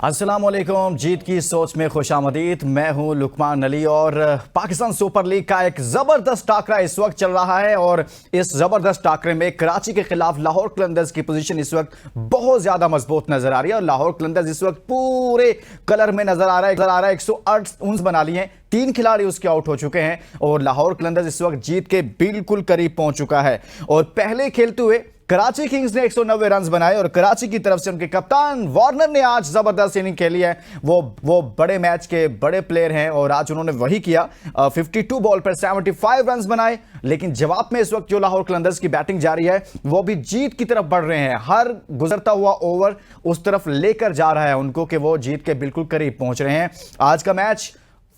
अस्सलाम वालेकुम। जीत की सोच में खुशामदीद। मैं हूं लुकमान अली और पाकिस्तान सुपर लीग का एक जबरदस्त टाकरा इस वक्त चल रहा है और इस जबरदस्त टाकरे में कराची के खिलाफ लाहौर कलंदर्स की पोजीशन इस वक्त बहुत ज्यादा मजबूत नजर आ रही है और लाहौर कलंदर्स इस वक्त पूरे कलर में नजर आ रहा है 108 रन बना लिए हैं, 3 खिलाड़ी उसके आउट हो चुके हैं और लाहौर कलंदर्स इस वक्त जीत के बिल्कुल करीब पहुंच चुका है। और पहले खेलते हुए कराची किंग्स ने 190 रन बनाए और कराची की तरफ से उनके कप्तान वार्नर ने आज जबरदस्त इनिंग खेली है। वो बड़े मैच के बड़े प्लेयर हैं और आज उन्होंने वही किया। 52 बॉल पर 75 रन बनाए, लेकिन जवाब में इस वक्त जो लाहौर कलंदर्स की बैटिंग जारी है वो भी जीत की तरफ बढ़ रहे हैं। हर गुजरता हुआ ओवर उस तरफ लेकर जा रहा है उनको कि वो जीत के बिल्कुल करीब पहुंच रहे हैं। आज का मैच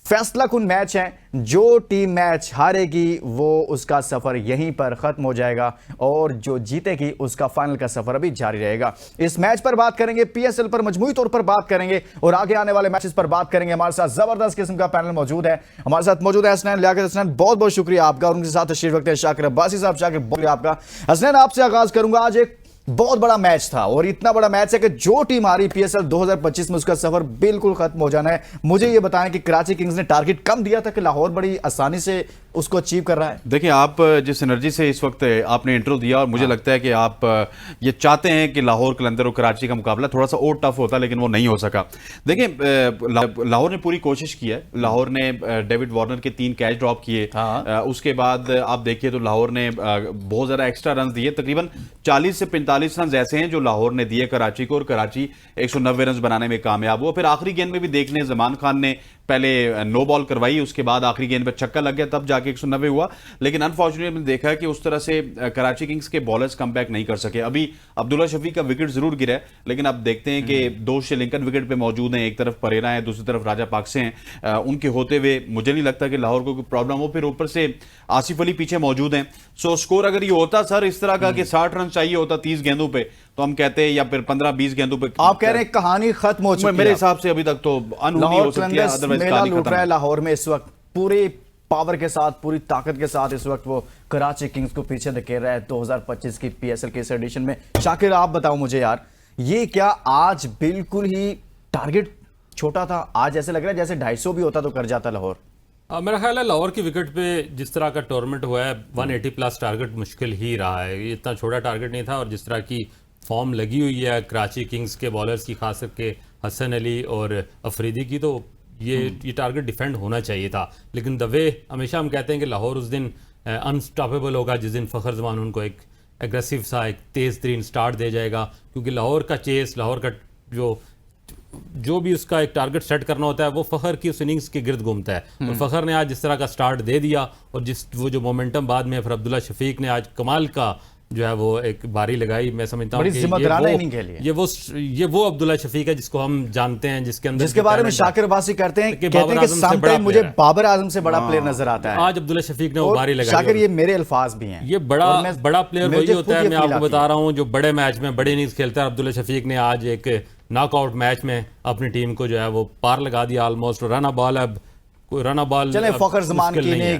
फैसला कुन मैच है। जो टीम मैच हारेगी वो उसका सफर यहीं पर खत्म हो जाएगा और जो जीतेगी उसका फाइनल का सफर अभी जारी रहेगा। इस मैच पर बात करेंगे, पीएसएल पर मजमूई तौर पर बात करेंगे और आगे आने वाले मैचेस पर बात करेंगे। हमारे साथ जबरदस्त किस्म का पैनल मौजूद है। हमारे साथ मौजूद है हसनैन लियाकत। हसनैन, बहुत बहुत शुक्रिया आपका और उनके साथ तशरीफ रखते हैं शाकिर अब्बासी साहब। शाकिर, बहुत आपका। हसनैन, आपसे आगाज करूंगा। आज एक बहुत बड़ा मैच था और इतना बड़ा मैच है कि जो टीम आ रही पीएसएल 2025 में उसका सफर बिल्कुल खत्म हो जाना है। मुझे यह बताएं कि कराची किंग्स ने टारगेट कम दिया था कि लाहौर बड़ी आसानी से उसको अचीव कर रहा है। देखिए, आप जिस एनर्जी से इस वक्त आपने इंट्रो दिया और मुझे लगता है कि आप ये चाहते हैं कि लाहौर कलंदर और कराची का मुकाबला थोड़ा सा और टफ होता, लेकिन वो नहीं हो सका। देखिए, लाहौर ने पूरी कोशिश की है। लाहौर ने डेविड वार्नर के 3 कैच ड्रॉप किए। उसके बाद आप देखिए तो लाहौर ने बहुत ज्यादा एक्स्ट्रा रन दिए। तकरीबन 40 से 45 रन ऐसे हैं जो लाहौर ने दिए कराची को और कराची 190 रन बनाने में कामयाब हुआ। फिर आखिरी गेंद में भी देख लें, जमान खान ने पहले नो बॉल करवाई, उसके बाद आखिरी गेंद पर छक्का लग गया, तब जाके 190 हुआ। लेकिन अनफॉर्चुनेटली देखा है कि उस तरह से कराची किंग्स के बॉलर्स कमबैक नहीं कर सके। अभी अब्दुल्ला शफीक का विकेट जरूर गिरा है, लेकिन अब देखते हैं कि 2 श्रीलंकन विकेट पे मौजूद हैं। एक तरफ परेरा है, दूसरी तरफ राजा पाकसे हैं। उनके होते हुए मुझे नहीं लगता कि लाहौर को कोई प्रॉब्लम हो। फिर ऊपर से आसिफ अली पीछे मौजूद हैं। सो स्कोर अगर ये होता सर इस तरह का कि 60 रन चाहिए होता 30 गेंदों पे, तो हम कहते हैं, या फिर 15-20 गेंदों पे। आप कह रहे हैं कहानी खत्म हो चुकी है। मेरे हिसाब से अभी तक तो अनहोनी हो सकती है, अदरवाइज कहानी खत्म है। लाहौर में इस वक्त पूरी पावर के साथ, पूरी ताकत के साथ इस वक्त वो कराची किंग्स को पीछे धकेल रहा है 2025 की पीएसएल के इस एडिशन में। शाकिर, आप बताओ मुझे यार, ये क्या आज बिल्कुल ही टारगेट छोटा था? आज ऐसे लग रहा है जैसे 250 भी होता तो कर जाता लाहौर। मेरा ख्याल है लाहौर की विकेट पे जिस तरह का टूर्नामेंट हुआ है 180 प्लस टारगेट मुश्किल ही रहा है। ये इतना छोटा टारगेट नहीं था और जिस तरह की फॉर्म लगी हुई है कराची किंग्स के बॉलर्स की, खास करके हसन अली और अफरीदी की, तो ये टारगेट डिफेंड होना चाहिए था। लेकिन द वे हमेशा हम कहते हैं कि लाहौर उस दिन अनस्टॉपेबल होगा जिस दिन फ़खर जमान उनको एक एग्रेसिव सा, एक तेज़ तरीन स्टार्ट दे जाएगा, क्योंकि लाहौर का चेस, लाहौर का जो भी उसका एक टारगेट सेट करना होता है वो फ़खर की उस इनिंग्स के गिर्द घूमता है। और फ़खर ने आज जिस तरह का स्टार्ट दे दिया और वो जो मोमेंटम बाद में फिर अब्दुल्ला शफीक ने आज कमाल का जो है वो एक बारी लगाई। मैं समझता हूँ कि ये वो अब्दुल्ला शफीक है जिसको हम जानते हैं, जिसके बारे में शाकिर अब्बासी कहते हैं कि मुझे बाबर आजम से बड़ा प्लेयर नजर आता है। आज अब्दुल्ला शफीक ने वो बारी लगाई। शाकिर, ये मेरे अल्फाज भी हैं। ये बड़ा प्लेयर वही होता है, मैं आपको बता रहा हूँ, जो बड़े मैच में बड़े इनिंग्स खेलता है। अब्दुल्ला शफीक ने आज एक नॉकआउट मैच में अपनी टीम को जो है वो पार लगा दिया ऑलमोस्ट। रन बॉल चले फ़खर ज़मान की इनिंग,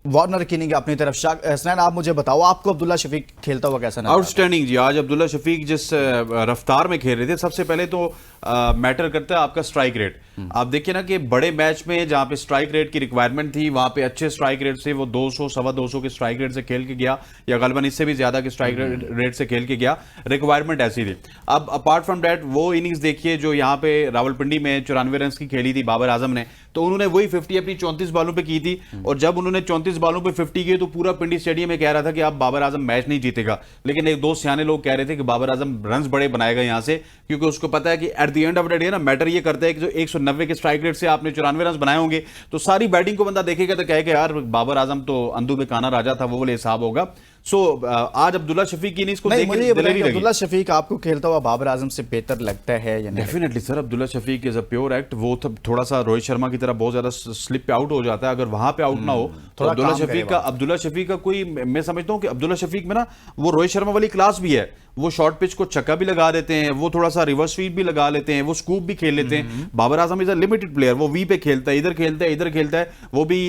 वार्नर की इनिंग अपनी तरफ। हसनैन, आप मुझे बताओ, आपको अब्दुल्ला शफीक खेलता हुआ कैसा? आउटस्टैंडिंग जी। आज अब्दुल्ला शफीक जिस रफ्तार में खेल रहे थे, सबसे पहले तो मैटर करता है आपका स्ट्राइक रेट। आप देखिए ना कि बड़े मैच में जहां पे स्ट्राइक रेट की रिक्वायरमेंट थी वहां पे अच्छे स्ट्राइक रेट से वो 200 सवा 200 के स्ट्राइक रेट से खेल के गया, या गलबन इससे भी ज्यादा के स्ट्राइक रेट से खेल के गया। रिक्वायरमेंट ऐसी थी। अब अपार्ट फ्रॉम दैट वो इनिंग्स देखिए जो यहाँ पे रावलपिंडी में 94 रन की खेली थी बाबर आजम ने, तो उन्होंने वही 50 अपनी 34 बॉलों पे की थी। और जब उन्होंने 34 बॉलों पे 50 की तो पूरा पिंडी स्टेडियम में कह रहा था कि अब बाबर आजम मैच नहीं जीतेगा। लेकिन एक 2 सियाने लोग कह रहे थे कि बाबर आजम रन बड़े बनाएगा यहां से, क्योंकि उसको पता है कि at the end of the day ना मैटर ये करता है कि जो 190 के स्ट्राइक रेट से आपने 94 रन बनाए होंगे तो सारी बैटिंग को बंदा देखेगा तो कहेगा यार बाबर आजम तो अंधु में काना राजा था, वो वाले हिसाब होगा। सो आज अब्दुल्ला शफीक की इनिंग्स को अब्दुल्ला शफीक आपको खेलता हुआ बाबर आजम से बेहतर लगता है या नहीं? Definitely sir, Abdullah Shafique is a pure act. वो थोड़ा सा रोहित शर्मा की तरह बहुत ज्यादा स्लिप पे आउट हो जाता है। अगर वहां पे आउट ना हो तो अब्दुल्ला शफीक का कोई, मैं समझता हूं कि अब्दुल्ला शफीक में ना वो रोहित शर्मा वाली क्लास भी है। वो शॉर्ट पिच को छक्का भी लगा देते हैं, वो थोड़ा सा रिवर्स स्वीप भी लगा लेते हैं, वो स्कूप भी खेल लेते हैं। Babar Azam is a limited player, वो वी पे खेलता है, इधर खेलता है, इधर खेलता है, वो भी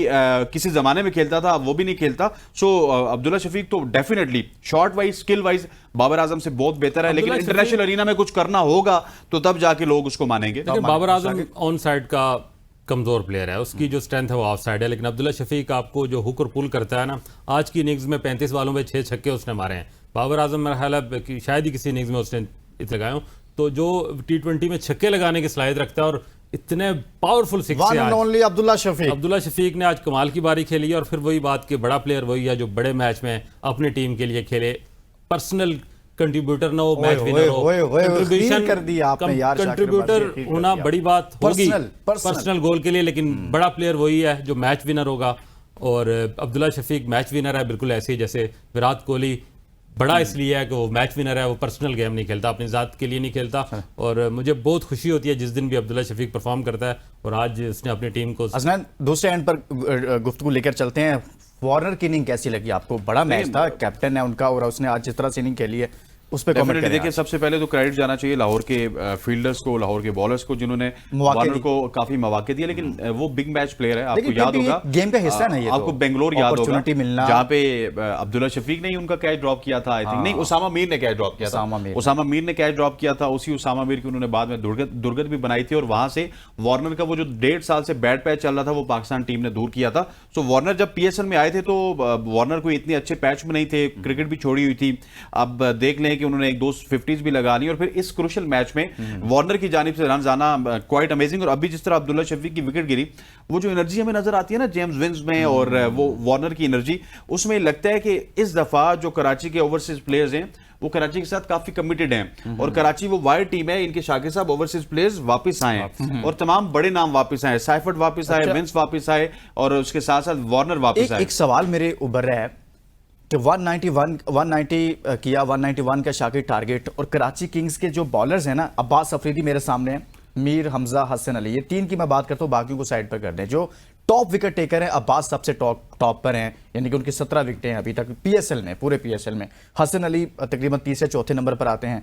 किसी जमाने में खेलता था, वो भी नहीं खेलता। सो अब्दुल्ला शफीक तो definitely shot wise, skill wise Babar Azam से बहुत बेहतर है, लेकिन इंटरनेशनल अरीना में कुछ करना होगा तो तब जाके लोग उसको मानेंगे। लेकिन बाबर आजम ऑन साइड का कमजोर प्लेयर है, उसकी जो स्ट्रेंथ है वो ऑफ साइड है, लेकिन अब्दुल्ला शफीक आपको जो हुक और पुल करता है ना, आज की इनिंग्स में 35 बालों में 6 छक्के उसने मारे हैं। बाबर आजम मेरा ख्याल है कि शायद ही किसी इनिंग्स में उसने इतने लगाए हों। तो जो T20 में छक्के लगाने की सलाहियत रखता है और इतने पावरफुल सिक्स अब्दुल्ला शफीक, अब्दुल्ला शफीक ने आज कमाल की बारी खेली है। और फिर वही बात कि बड़ा प्लेयर वही है जो बड़े मैच में अपनी टीम के लिए खेले, पर्सनल कंट्रीब्यूटर ना हो, मैच विनर हो, कंट्रीब्यूशन कर दी आपने यार, कंट्रीब्यूटर होना बड़ी बात होगी पर्सनल गोल के लिए, लेकिन बड़ा प्लेयर वही है जो मैच विनर होगा। और अब्दुल्ला शफीक मैच विनर है, बिल्कुल ऐसे ही जैसे विराट कोहली बड़ा इसलिए है कि वो मैच विनर है, वो पर्सनल गेम नहीं खेलता, अपनी ज़ात के लिए नहीं खेलता। और मुझे बहुत खुशी होती है जिस दिन भी अब्दुल्ला शफीक परफॉर्म करता है, और आज उसने अपनी टीम को। हसनैन, दूसरे एंड पर गुफ्तगू लेकर चलते हैं। वार्नर की इनिंग कैसी लगी आपको? बड़ा मैच था, कैप्टन है उनका, और उसने आज जिस तरह से इनिंग खेली है उस पे कमेंट करें। देखिए, सबसे पहले तो क्रेडिट जाना चाहिए लाहौर के फील्डर्स को, लाहौर के बॉलर्स को, जिन्होंने वार्नर को काफी मौके दिए। लेकिन वो बिग मैच प्लेयर है, आपको याद होगा, गेम का हिस्सा नहीं है, आपको बेंगलोर याद होगा जहां पे अब्दुल्ला शफीक ने उनका कैच ड्रॉप किया था, आई थिंक, नहीं, उसामा मीर ने कैच ड्रॉप किया था, उसामा मीर ने कैच ड्रॉप किया था। उसी उसामा मीर की उन्होंने बाद में दुर्गत भी बनाई थी, और वहां से वार्नर का वो जो 1.5 साल से बैड पैच चल रहा था वो पाकिस्तान टीम ने दूर किया था। सो वार्नर जब PSL में आए थे तो वार्नर कोई इतने अच्छे पैच में नहीं थे, क्रिकेट भी छोड़ी हुई थी। अब देख लें कि उन्होंने एक दो 50s भी लगा ली, और फिर इस क्रूशियल मैच में वार्नर की जानिब से रन आना क्वाइट अमेजिंग। और अभी जिस तरह अब्दुल्ला शफीक की विकेट गिरी, वो जो एनर्जी हमें नजर आती है ना जेम्स विंस में, और वो वार्नर की एनर्जी, उसमें लगता है कि इस दफा जो कराची के ओवरसीज प्लेयर्स हैं वो कराची के साथ काफी कमिटेड हैं, और कराची वो वाइड टीम है, इनके शाकिर साहब ओवरसीज प्लेयर्स वापस आए हैं, और तमाम बड़े नाम वापस आए, साइफर्ट वापस आए, विंस वापस आए, और उसके साथ साथ वार्नर वापस आए। एक सवाल मेरे उभर रहा है कि 190 किया, 191 का शाकिर टारगेट, और कराची किंग्स के जो बॉलर्स हैं ना, अब्बास अफरीदी मेरे सामने हैं, मीर हमजा, हसन अली, ये तीन की मैं बात करता हूँ, बाकियों को साइड पर कर दें। जो टॉप विकेट टेकर हैं, अब्बास सबसे टॉप पर हैं, यानी कि उनकी 17 विकेटें हैं अभी तक PSL में, पूरे PSL में। हसन अली तकरीबन 3 से 4 नंबर पर आते हैं।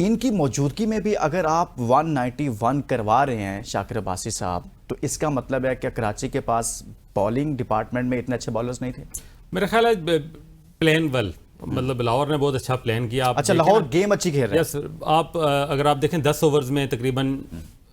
इनकी मौजूदगी में भी अगर आप 191 करवा रहे हैं शाकिर अब्बासी साहब, तो इसका मतलब है कि कराची के पास बॉलिंग डिपार्टमेंट में इतने अच्छे बॉलर्स नहीं थे? मेरा ख्याल है प्लेन वेल, मतलब लाहौर ने बहुत अच्छा प्लान किया। अच्छा, लाहौर गेम अच्छी खेल रहा है। यस, आप अगर आप देखें 10 ओवर्स में तकरीबन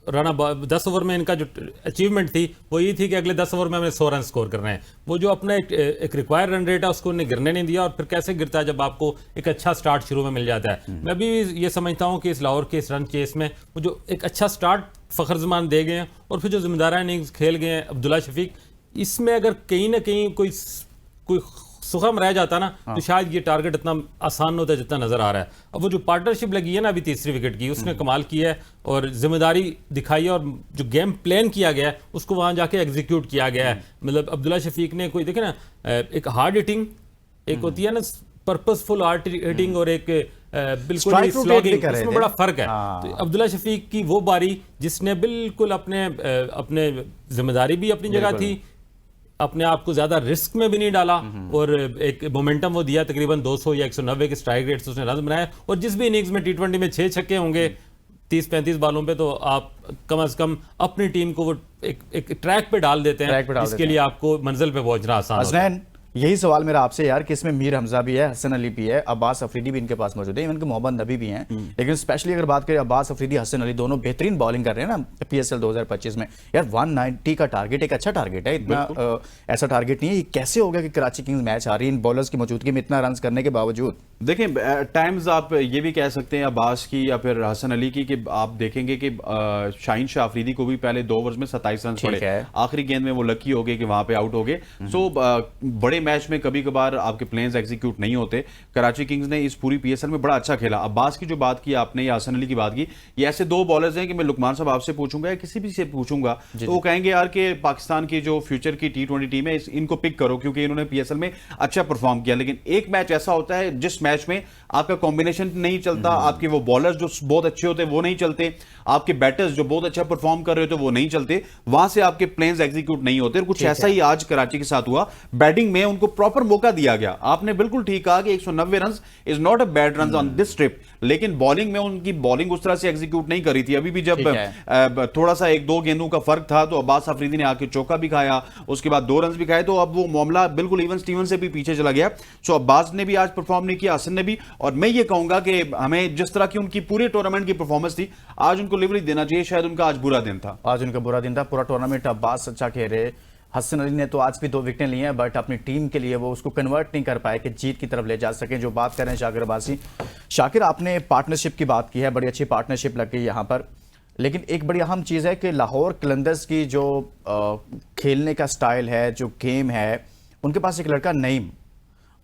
10 ओवर में इनका जो अचीवमेंट थी वो ये थी कि अगले 10 ओवर में हमें 100 रन स्कोर करना है। वो जो अपना एक रिक्वायर्ड रन रेट है उसको उन्हें गिरने नहीं दिया, और फिर कैसे गिरता है जब आपको एक अच्छा स्टार्ट शुरू में मिल जाता है। मैं भी ये समझता हूँ कि इस लाहौर के इस रन चेस में वो जो एक अच्छा स्टार्ट फखर जमान दे गए हैं, और फिर जो जिम्मेदार इनिंग्स खेल गए हैं अब्दुल्ला शफीक, इसमें अगर कहीं ना कहीं कोई सुखम रह जाता ना, तो शायद ये टारगेट इतना आसान होता है जितना नजर आ रहा है। अब वो जो पार्टनरशिप लगी है ना अभी तीसरी विकेट की, उसने कमाल की है और जिम्मेदारी दिखाई है, और जो गेम प्लान किया गया है उसको वहां जाके एग्जीक्यूट किया गया है। मतलब अब्दुल्ला शफीक ने कोई देखे ना, एक हार्ड हिटिंग एक होती है ना, पर्पसफुल हार्ड हिटिंग, और एक बिल्कुल स्लॉगिंग, इसमें बड़ा फर्क है। तो अब्दुल्ला शफीक की वो बारी जिसने बिल्कुल अपने जिम्मेदारी भी अपनी जगह थी, अपने आप को ज्यादा रिस्क में भी नहीं डाला, और एक मोमेंटम वो दिया, तकरीबन 200 या 190 के स्ट्राइक रेट से उसने रन बनाया। और जिस भी इनिंग्स में T20 में 6 छक्के होंगे 30-35 बालों पे, तो आप कम से कम अपनी टीम को वो एक ट्रैक पे डाल देते हैं, जिसके लिए आपको मंजिल पे पहुंचना आसान होता है। यही सवाल मेरा आपसे यार कि इसमें मीर हमजा भी है, हसन अली भी है, अब्बास अफरीदी भी इनके पास मौजूद है, इनके मोहम्मद नबी भी हैं, लेकिन स्पेशली अगर बात करें अब्बास अफरीदी, हसन अली, दोनों बेहतरीन बॉलिंग कर रहे हैं ना PSL 2025 में। यार 190 का टारगेट एक अच्छा टारगेट है, इतना ऐसा टारगेट नहीं है। ये कैसे होगा कि कराची किंग्स मैच आ रही है इन बॉलर्स की मौजूदगी में इतना रन करने के बावजूद? देखें, टाइम्स आप ये भी कह सकते हैं अब्बास की या फिर हसन अली की, कि आप देखेंगे कि शाहीन शाह अफरीदी को भी पहले 2 ओवर्स में 27 रन पड़े, आखिरी गेंद में वो लकी हो गए कि वहां पे आउट हो गए। सो बड़े मैच में कभी कभार आपके प्लेन्स एग्जीक्यूट नहीं होते। कराची किंग्स ने इस पूरी PSL में बड़ा अच्छा खेला। अब्बास की जो बात की आपने या हसन अली की बात की, ये ऐसे 2 बॉलर्स हैं कि मैं लुकमान साहब आपसे पूछूंगा या किसी भी से पूछूंगा तो वो कहेंगे यार कि पाकिस्तान की जो फ्यूचर की T20 टीम है इनको पिक करो, क्योंकि इन्होंने PSL में अच्छा परफॉर्म किया। लेकिन एक मैच ऐसा होता है जिस मैच में आपका कॉम्बिनेशन नहीं चलता, आपके वो बॉलर्स जो बहुत अच्छे होते हैं वो नहीं चलते, आपके बैटर्स जो बहुत अच्छा परफॉर्म कर रहे होते वो नहीं चलते, वहां से आपके प्लेन्स एग्जीक्यूट नहीं होते। कुछ ऐसा ही आज कराची के साथ हुआ। बैटिंग में उनको प्रॉपर मौका दिया गया। आपने बिल्कुल ठीक कहा कि 190 run is not a bad run on this trip, लेकिन बॉलिंग में उनकी बॉलिंग उस तरह से एग्जीक्यूट नहीं करी थी। अभी भी जब थोड़ा सा 1-2 गेंदों का फर्क था तो अब्बास अफरीदी ने आके चौका भी खाया, उसके बाद 2 रन भी खाए, तो अब वो मामला बिल्कुल इवन स्टीवन से भी पीछे चला गया। सो अब्बास ने भी आज परफॉर्म नहीं किया, हसन ने भी, और मैं ये कहूंगा कि हमें जिस तरह की उनकी पूरे टूर्नामेंट की परफॉर्मेंस थी, आज उनको लिवरी देना चाहिए। शायद उनका आज बुरा दिन था। आज उनका बुरा दिन था। पूरा टूर्नामेंट अब्बास अच्छा खेल रहे, हसन अली ने तो आज भी 2 विकेटें ली हैं, बट अपनी टीम के लिए वो उसको कन्वर्ट नहीं कर पाए कि जीत की तरफ ले जा सकें। जो बात कर रहे हैं शाकिर अब्बासी, शाकिर आपने पार्टनरशिप की बात की है, बड़ी अच्छी पार्टनरशिप लग गई यहाँ पर, लेकिन एक बड़ी अहम चीज़ है कि लाहौर कलंदर्स की जो खेलने का स्टाइल है, जो गेम है, उनके पास एक लड़का नईम,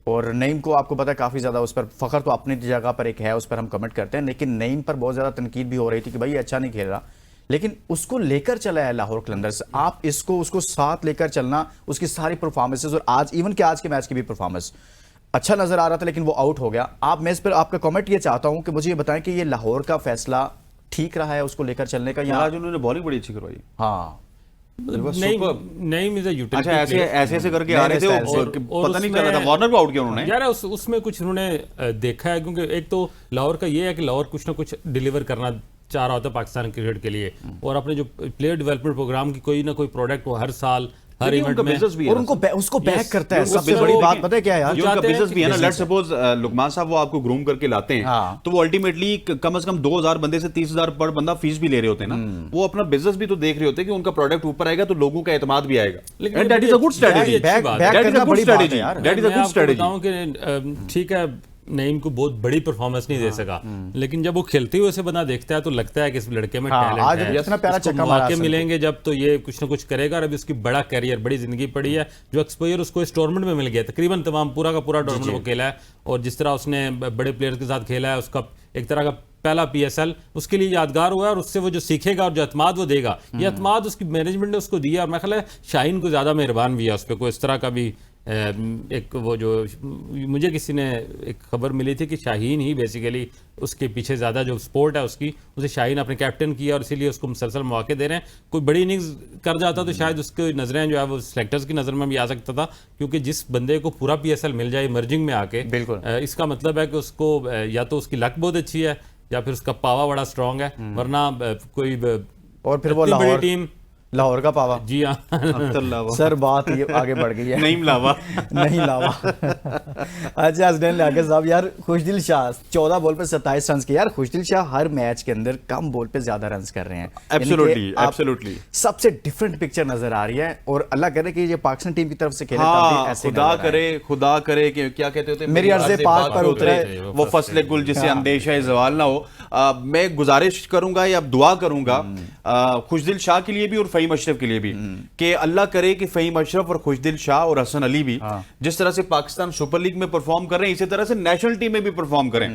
और नईम को आपको पता है काफ़ी ज़्यादा उस पर फ़ख्र तो अपनी जगह पर एक है, उस पर हम कमेंट करते हैं, लेकिन नईम पर बहुत ज़्यादा तनकीद भी हो रही थी कि भाई ये अच्छा नहीं खेल रहा, लेकिन उसको लेकर चला है लाहौर कलंदर्स। आप उसको साथ लेकर चलना, उसकी सारी परफॉर्मेंसेज, और आज इवन के आज के मैच की भी परफॉर्मेंस अच्छा नजर आ रहा था, लेकिन वो आउट हो गया। मैं इस पर आपका कमेंट ये चाहता हूं कि मुझे ये बताएं कि ये लाहौर का फैसला ठीक रहा है उसको लेकर चलने का, या आज उन्होंने बॉलिंग बड़ी अच्छी करवाई। हाँ नहीं इज अ यूटिलिटी अच्छा, ऐसे करके आ रहे थे, और पता नहीं चल रहा था, वार्नर को आउट किया उन्होंने यार। उसमें कुछ उन्होंने देखा है, क्योंकि एक तो लाहौर का ये है कि लाहौर कुछ ना कुछ डिलीवर करना चाह रहा होता है पाकिस्तान क्रिकेट के लिए, और अपने जो प्लेयर डेवलपमेंट प्रोग्राम की कोई ना कोई प्रोडक्ट वो हर साल हर इवेंट में, और उनको उसको बैक करता है। सबसे बड़ी बात पता है क्या है यार, जो उनका बिजनेस भी है ना, लेट्स सपोज लुकमान साहब वो आपको ग्रूम करके लाते हैं, हाँ। तो वो अल्टीमेटली कम से कम 2000 बंदे से 30,000 पर बंदा फीस भी ले रहे होते हैं ना, वो अपना बिजनेस भी तो देख रहे होते हैं कि उनका प्रोडक्ट ऊपर आएगा तो लोगों का एतमाद भी आएगा। लेकिन that is a good strategy, that is a good strategy, that is a good strategy. ठीक है, नईम को बहुत बड़ी परफॉर्मेंस नहीं दे सका, लेकिन जब वो खेलते हुए उसे बना देखता है तो लगता है कि इस लड़के में टैलेंट है, इतना प्यारा इसको चक्का मारा मौके मिलेंगे जब तो ये कुछ ना कुछ करेगा। और अभी उसकी बड़ा कैरियर, बड़ी जिंदगी पड़ी है, जो एक्सपोजर उसको इस टूर्नामेंट में मिल गया, तकरीबन तमाम पूरा का पूरा टूर्नामेंट वो खेला है, और जिस तरह उसने बड़े प्लेयर्स के साथ खेला है, उसका एक तरह का पहला PSL उसके लिए यादगार हुआ है, और उससे वो जो सीखेगा और जो अतमाद वो देगा, ये अतमाद उसकी मैनेजमेंट ने उसको दिया। और मैं ख्याल है शाहीन को ज़्यादा मेहरबान भी है उस पर, कोई इस तरह का भी एक वो जो मुझे किसी ने एक खबर मिली थी कि शाहीन ही बेसिकली उसके पीछे ज़्यादा जो स्पोर्ट है उसकी, उसे शाहीन अपने कैप्टन किया, और इसीलिए उसको मुसलसल मौके दे रहे हैं। कोई बड़ी इनिंग्स कर जाता तो शायद उसकी नज़रें जो है वो सिलेक्टर्स की नज़र में भी आ सकता था, क्योंकि जिस बंदे को पूरा PSL मिल जाए इमर्जिंग में आके, बिल्कुल इसका मतलब है कि उसको या तो उसकी लक बहुत अच्छी है या फिर उसका पावा बड़ा स्ट्रांग है, वरना कोई और फिर वो बड़ी टीम लाहौर का पावा। जी हाँ सर बात ये आगे बढ़ गई है। नहीं लावा नहीं लावा। अच्छा हसनैन लागे साहब, यार खुशदिल शाह 14 बॉल पे 27 रन के, यार खुशदिल शाह हर मैच के अंदर कम बॉल पे ज्यादा रन कर रहे हैं। एब्सोल्युटली सबसे डिफरेंट पिक्चर नजर आ रही है, और अल्लाह करे कि ये पाकिस्तान टीम की तरफ से खेले, हाँ, खुदा करे कि क्या कहते होते मेरी अर्ज़े पाक पर उतरे वो फसले गुल जिससे अंदेशा जवाल ना हो। मैं गुजारिश करूंगा या दुआ करूंगा खुशदिल शाह के लिए भी और फ़हीम अशरफ के लिए भी, कि अल्लाह करे कि फ़हीम अशरफ और खुशदिल शाह और हसन अली भी जिस तरह से पाकिस्तान सुपर लीग में परफॉर्म कर रहे हैं, इसी तरह से नेशनल टीम में भी परफॉर्म करें।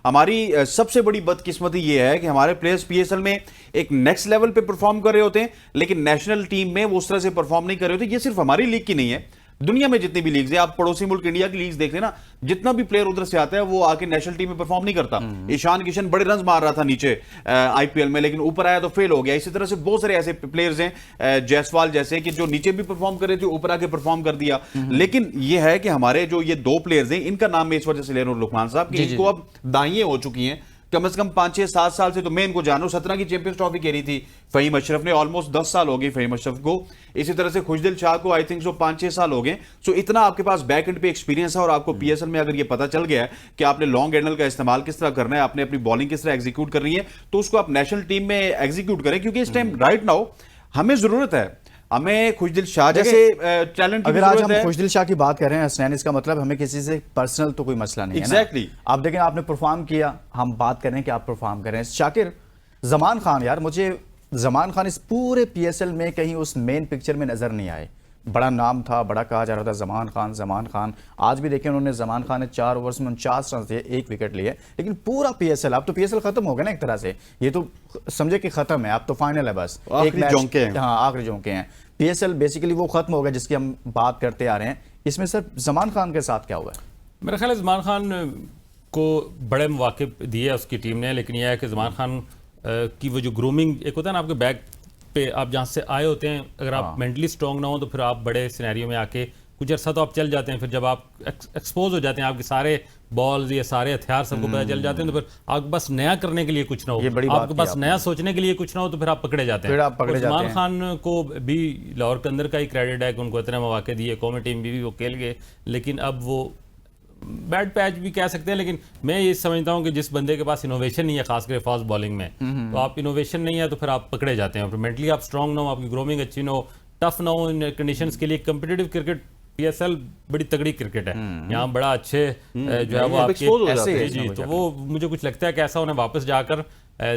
हमारी सबसे बड़ी बदकिस्मती यह है कि हमारे प्लेयर्स PSL में एक नेक्स्ट लेवल पे परफॉर्म कर रहे होते हैं, लेकिन नेशनल टीम में वो उस तरह से परफॉर्म नहीं कर रहे होते। ये सिर्फ हमारी लीग की नहीं है, दुनिया में जितनी भी लीग्स है, आप पड़ोसी मुल्क इंडिया की लीग्स देख लेना, जितना भी प्लेयर उधर से आता है वो आके नेशनल टीम में परफॉर्म नहीं करता। ईशान किशन बड़े रन मार रहा था नीचे IPL में, लेकिन ऊपर आया तो फेल हो गया। इसी तरह से बहुत सारे ऐसे प्लेयर्स हैं जायसवाल जैसे कि जो नीचे भी परफॉर्म कर रहे थे, ऊपर आके परफॉर्म कर दिया। लेकिन ये है कि हमारे जो ये 2 प्लेयर्स हैं, इनका नाम मैं इस वजह से ले रहा हूं लुकमान साहब, कि इनको अब दाइयां हो चुकी हैं कम से कम 5-6-7 साल से, तो मैं इनको जानू। 17 की चैंपियंस ट्रॉफी खेली थी फ़हीम अशरफ ने, ऑलमोस्ट 10 साल हो गए फ़हीम अशरफ को। इसी तरह से खुशदिल शाह को आई थिंक 5-6 साल हो गए। सो इतना आपके पास बैक एंड पे एक्सपीरियंस है, और आपको PSL में अगर ये पता चल गया है कि आपने लॉन्ग हैंडल का इस्तेमाल किस तरह करना है, आपने अपनी बॉलिंग किस तरह एग्जीक्यूट करनी है, तो उसको आप नेशनल टीम में एग्जीक्यूट करें, क्योंकि इस टाइम राइट नाउ हमें जरूरत है, हमें खुशदिल शाह जैसे टैलेंट की अगर आज हम जरूरत है। खुशदिल शाह की बात कर रहे हैं हसनैन, इसका मतलब हमें किसी से पर्सनल तो कोई मसला नहीं है ना। Exactly. आप देखें आपने परफॉर्म किया, हम बात कर रहे हैं कि आप परफॉर्म कर रहे हैं। शाकिर, जमान खान, यार मुझे जमान खान इस पूरे PSL में कहीं उस मेन पिक्चर में नजर नहीं आए। बड़ा नाम था, बड़ा कहा जा रहा था जमान खान। आज भी देखें उन्होंने, जमान खान ने 4 ओवर्स में 49 रन दिए, 1 विकेट लिए, लेकिन पूरा PSL, अब तो PSL खत्म हो गया ना एक तरह से, ये तो समझे कि खत्म है, अब तो फाइनल है, बस एक मैच, हाँ आखिरी जोंके हैं। PSL बेसिकली वो खत्म हो गया जिसकी हम बात करते आ रहे हैं। इसमें सर जमान खान के साथ क्या हुआ है? मेरा ख्याल है जमान खान को बड़े मौके दिए उसकी टीम ने, लेकिन यह है कि जमान खान की वो जो ग्रूमिंग एक होता है ना, आपके बैक पे आप जहाँ से आए होते हैं, अगर आप मेंटली स्ट्रांग ना हो तो फिर आप बड़े सिनेरियो में आके कुछ अर्सा तो आप चल जाते हैं, फिर जब आप एक्सपोज हो जाते हैं, आपके सारे बॉल्स या सारे हथियार सबको पता चल जाते हैं, तो फिर आपके पास नया करने के लिए कुछ ना हो, ये बड़ी बात आपके की पास आपने। नया सोचने के लिए कुछ ना हो, तो फिर आप पकड़े जाते हैं। फिर आप पकड़े और जाते उस्मान हैं। खान को भी लाहौर के अंदर का ही क्रेडिट है कि उनको इतने मौके दिए, कौमी टीम भी वो खेल गए, लेकिन अब वो बैड पैच भी कह सकते हैं। लेकिन मैं ये समझता हूँ कि जिस बंदे के पास इनोवेशन नहीं है, खासकर फास्ट बॉलिंग में, तो आप इनोवेशन नहीं है तो फिर आप पकड़े जाते हैं। फिर मेंटली आप स्ट्रांग ना हो, आपकी ग्रोमिंग अच्छी ना हो, टफ ना हो इन कंडीशंस के लिए। कम्पिटिटिव क्रिकेट PSL बड़ी तगड़ी क्रिकेट है, यहाँ बड़ा अच्छे जो है वो अब expose हो आपके जाते हैं जी जी, तो वो मुझे कुछ लगता है कि ऐसा उन्हें वापस जाकर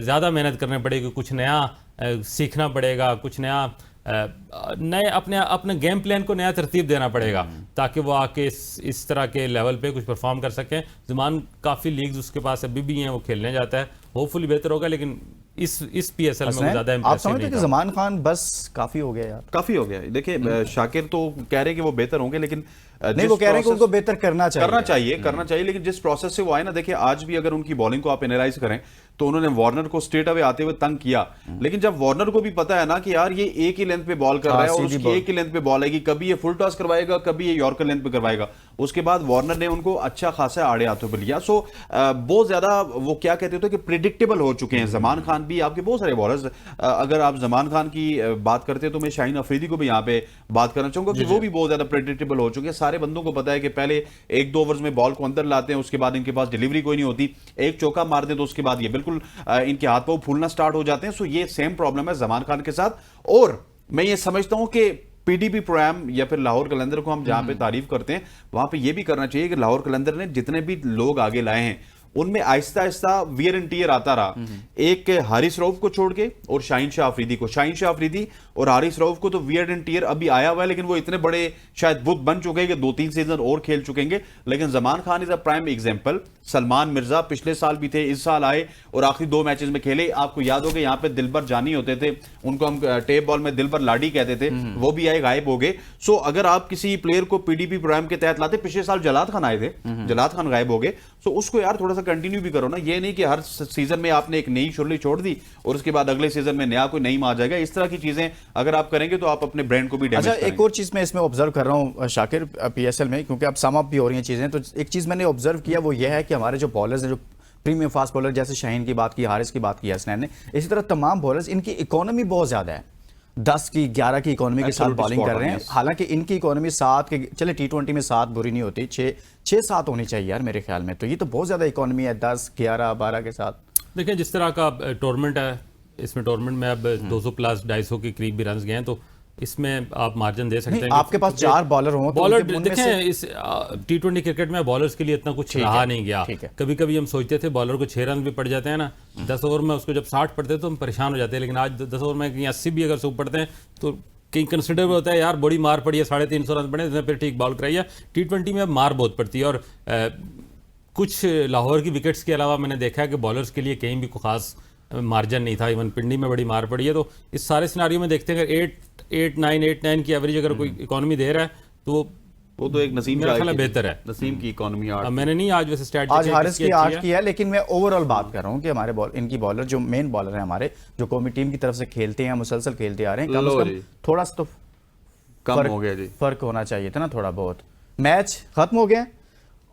ज़्यादा मेहनत करनी पड़ेगी, कुछ नया सीखना पड़ेगा, कुछ नया नए अपने गेम प्लान को नया तरतीब देना पड़ेगा, ताकि वो आके इस तरह के लेवल पे कुछ परफॉर्म कर सकें। ज़मान काफ़ी लीग्स उसके पास अभी भी हैं, वो खेलने जाता है, होपफुली बेहतर होगा, लेकिन इस PSL में वो ज़्यादा आप इम्प्रेसिव समझते नहीं कि था। जमान खान बस काफी हो गया यार? काफी हो गया। देखिए शाकिर तो कह रहे हैं कि वो बेहतर होंगे, लेकिन नहीं, वो कह रहे हैं कि उनको बेहतर करना चाहिए। लेकिन जिस प्रोसेस से वो आए ना, देखिए आज भी अगर उनकी बॉलिंग को आप एनालाइज करें तो उन्होंने वार्नर को स्ट्रेट अवे आते हुए तंग किया, लेकिन जब वार्नर को भी पता है ना कि यार ये एक ही लेंथ पे बॉल कर रहा है और उसकी एक ही लेंथ पे बॉल आएगी, कभी ये फुल टॉस करवाएगा, कभी ये यॉर्कर लेंथ पे करवाएगा, उसके बाद वार्नर ने उनको अच्छा खासा आड़े हाथों पे लिया। सो बहुत ज्यादा वो क्या कहते थे कि प्रिडिक्टेबल हो चुके हैं जमान खान भी, आपके बहुत सारे बॉलर्स। अगर आप जमान खान की बात करते हैं तो मैं शाहीन अफरीदी को भी यहाँ पे बात करना चाहूंगा कि वो भी बहुत ज्यादा प्रिडिक्टेबल हो चुके हैं। सारे बंदों को पता है कि पहले 1-2 ओवर्स में बॉल को अंदर लाते हैं, उसके बाद इनके पास डिलीवरी कोई नहीं होती, एक चौका मार दे तो उसके बाद ये बिल्कुल इनके हाथ पांव फूलना स्टार्ट हो जाते हैं। सो ये सेम प्रॉब्लम है जमान खान के साथ। और मैं ये समझता हूं कि PDP प्रोग्राम या फिर लाहौर कलंदर को हम जहां पे तारीफ करते हैं, वहां पे ये भी करना चाहिए कि लाहौर कलंदर ने जितने भी लोग आगे लाए हैं उनमें Aahista Aahista wear and tear आता रहा। एक हारिस रऊफ को छोड़ के और शाहीन शाह अफरीदी को, शाहीन शाह अफरीदी और हारिस रऊफ को तो वियर एंड टीयर अभी आया हुआ है, लेकिन वो इतने बड़े शायद बुत बन चुके हैं कि 2-3 सीजन और खेल चुकेंगे। लेकिन Zaman Khan is a prime example. Salman Mirza पिछले साल भी थे, इस साल आए और आखिरी 2 मैचेस में खेले। आपको याद हो कि यहाँ पे दिलबर जानी होते थे, उनको हम टेप बॉल में दिलबर लाडी कहते थे, वो भी आए, गायब हो गए। सो अगर आप किसी प्लेयर को PDP प्रोग्राम के तहत लाते, पिछले साल जलाद खान आए थे, जलाद खान गायब हो गए, सो उसको यार थोड़ा सा कंटिन्यू भी करो ना। ये नहीं कि हर सीजन में आपने एक नई शुरली छोड़ दी और उसके बाद अगले सीजन में नया कोई नई आ जाएगा। इस तरह की चीजें अगर आप करेंगे तो आप अपने ब्रांड को भी डैमेज अच्छा, करेंगे। एक और चीज मैं इसमें ऑब्जर्व कर रहा हूं शाकिर, PSL में, क्योंकि अब सम अप भी हो रही हैं चीजें, तो एक चीज मैंने ऑब्जर्व किया वो ये है कि हमारे जो बॉलर्स हैं, जो प्रीमियम फास्ट बॉलर, जैसे शाहीन की बात की, हारिस की बात की हसनैन ने, इसी तरह तमाम बॉलर्स, इनकी इकोनॉमी बहुत ज्यादा है, 10 की 11 की इकोनॉमी के साथ Absolutely बॉलिंग कर spot रहे on, हैं। yes. हालांकि इनकी इकोनॉमी 7 के, चले T20 में 7 बुरी नहीं होती, 6-7 होनी चाहिए यार मेरे ख्याल में। तो ये तो बहुत ज्यादा इकोनॉमी है 10, 11, 12 के साथ। देखिए जिस तरह का टूर्नामेंट है, इसमें टूर्नामेंट में अब 200 प्लस 250 के करीब भी रन गए हैं, तो इसमें आप मार्जिन दे सकते नहीं, हैं। आपके पास 4 बॉलर हों तो बॉलर उनमें देखें से- इस T20 क्रिकेट में बॉलर्स के लिए इतना कुछ रहा नहीं गया। ठीक है। कभी कभी हम सोचते थे बॉलर को 6 रन भी पड़ जाते हैं ना 10 ओवर में, उसको जब 60 पड़ते हैं तो हम परेशान हो जाते हैं, लेकिन आज 10 ओवर में कहीं 80 भी अगर सूप पड़ते हैं तो कहीं कंसिडरेबल होता है, यार बड़ी मार पड़ी है, 350 रन पड़े, फिर ठीक बॉल कराइए। T20 में मार बहुत पड़ती है, और कुछ लाहौर की विकेट्स के अलावा मैंने देखा है कि बॉलर्स के लिए कहीं भी कोई खास मार्जिन नहीं था। इवन पिंडी में बड़ी मार पड़ी है। तो इस सारे सिनारियों में देखते हैं अगर 8-9 की एवरेज अगर कोई इकोनॉमी दे रहा है तो वो तो एक नसीम मेरा शाह ख्याल है की- बेहतर है। नसीम की इकोनॉमी अब 8। मैंने नहीं आज वैसे स्टैट आज हारिस की 8 की है, लेकिन मैं ओवरऑल बात कर रहा हूं कि हमारे इनकी बॉलर, जो मेन बॉलर हैं हमारे, जो कौमी टीम की तरफ से खेलते हैं, मुसलसल खेलते आ रहे हैं, कम लो से कम जी। थोड़ा सा तो कम हो गया जी। फर्क होना चाहिए था ना थोड़ा बहुत। मैच खत्म हो गया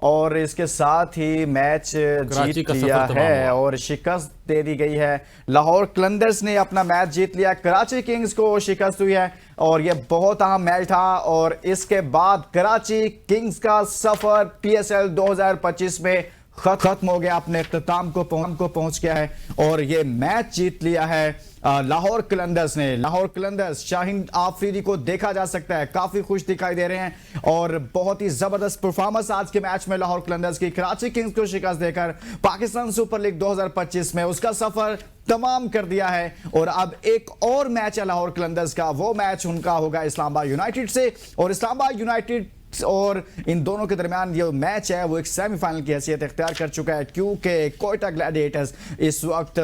और इसके साथ ही मैच कराची जीत का लिया सफर तमाम है हुआ। और शिकस्त दे दी गई है। लाहौर कलंदर्स ने अपना मैच जीत लिया, कराची किंग्स को शिकस्त हुई है और यह बहुत अहम मैच था। और इसके बाद कराची किंग्स का सफर PSL 2025 में खत्म हो गया, अपने इख्तिताम को पहुंच गया है और ये मैच जीत लिया है लाहौर कलंदर्स ने। लाहौर कलंदर्स, शाहीन आफरीदी को देखा जा सकता है काफी खुश दिखाई दे रहे हैं और बहुत ही जबरदस्त परफॉर्मेंस आज के मैच में लाहौर कलंदर्स की। कराची किंग्स को शिकस्त देकर पाकिस्तान सुपर लीग 2025 में उसका सफर तमाम कर दिया है। और अब एक और मैच है लाहौर कलंदर्स का, वो मैच उनका होगा इस्लामाबाद यूनाइटेड से, और इस्लामाबाद यूनाइटेड और इन दोनों के दरमियान ये मैच है वो एक सेमीफाइनल की हैसियत इख्तियार कर चुका है, क्योंकि कोयटा ग्लैडिएटर्स इस वक्त